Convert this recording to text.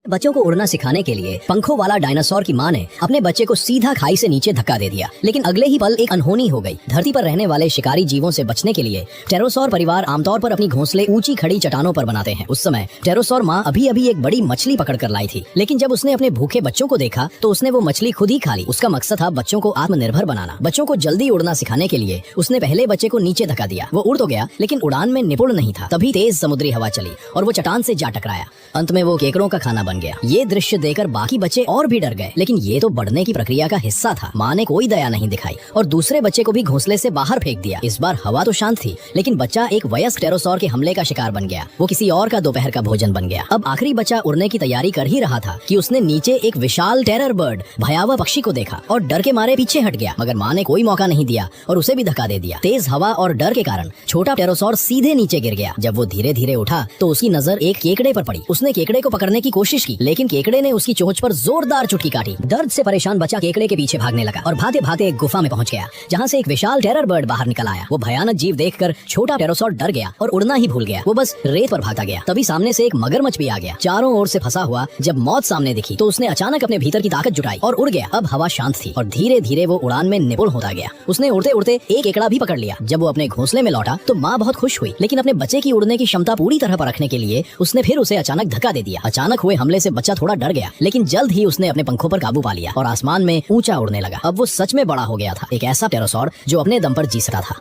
बच्चों को उड़ना सिखाने के लिए पंखों वाला डायनासोर की माँ ने अपने बच्चे को सीधा खाई से नीचे धक्का दे दिया, लेकिन अगले ही पल एक अनहोनी हो गई। धरती पर रहने वाले शिकारी जीवों से बचने के लिए टेरोसौर परिवार आमतौर पर अपनी घोंसले ऊंची खड़ी चट्टानों पर बनाते हैं। उस समय टेरोसौर माँ अभी अभी एक बड़ी मछली पकड़ कर लाई थी, लेकिन जब उसने अपने भूखे बच्चों को देखा तो उसने वो मछली खुद ही खा ली। उसका मकसद था बच्चों को आत्मनिर्भर बनाना। बच्चों को जल्दी उड़ना सिखाने के लिए उसने पहले बच्चे को नीचे धक्का दिया। वो उड़ तो गया, लेकिन उड़ान में निपुण नहीं था। तभी तेज समुद्री हवा चली और वो चट्टान से जा टकराया। अंत में वो केकड़ों का खाना बन गया। ये दृश्य देखकर बाकी बच्चे और भी डर गए, लेकिन ये तो बढ़ने की प्रक्रिया का हिस्सा था। माँ ने कोई दया नहीं दिखाई और दूसरे बच्चे को भी घोंसले से बाहर फेंक दिया। इस बार हवा तो शांत थी, लेकिन बच्चा एक वयस्क टेरोसौर के हमले का शिकार बन गया। वो किसी और का दोपहर का भोजन बन गया। अब आखिरी बच्चा उड़ने की तैयारी कर ही रहा था कि उसने नीचे एक विशाल टेरर बर्ड, भयावह पक्षी को देखा और डर के मारे पीछे हट गया। मगर माँ ने कोई मौका नहीं दिया और उसे भी धक्का दे दिया। तेज हवा और डर के कारण छोटा टेरोसौर सीधे नीचे गिर गया। जब वो धीरे धीरे उठा तो उसकी नजर एक केकड़े पर पड़ी। उसने केकड़े को पकड़ने की कोशिश की, लेकिन केकड़े ने उसकी चोंच पर जोरदार चुटकी काटी। दर्द से परेशान बच्चा केकड़े के पीछे भागने लगा और भागते भागते एक गुफा में पहुंच गया, जहां से एक विशाल टेरर बर्ड बाहर निकल आया। वो भयानक जीव देखकर छोटा टेरोसौर डर गया और उड़ना ही भूल गया। वो बस रेत पर भागता गया। तभी सामने से एक मगरमच्छ भी आ गया। चारों ओर से फंसा हुआ जब मौत सामने दिखी तो उसने अचानक अपने भीतर की ताकत जुटाई और उड़ गया। अब हवा शांत थी और धीरे धीरे वो उड़ान में निपुण होता गया। उसने उड़ते उड़ते एक केकड़ा भी पकड़ लिया। जब वो अपने घोंसले में लौटा तो माँ बहुत खुश हुई, लेकिन अपने बच्चे की उड़ने की क्षमता पूरी तरह परखने के लिए उसने फिर उसे अचानक धक्का दे दिया। अचानक हुए हमले से बच्चा थोड़ा डर गया, लेकिन जल्द ही उसने अपने पंखों पर काबू पा लिया और आसमान में ऊंचा उड़ने लगा। अब वो सच में बड़ा हो गया था, एक ऐसा टेरोसौर जो अपने दम पर जी सकता था।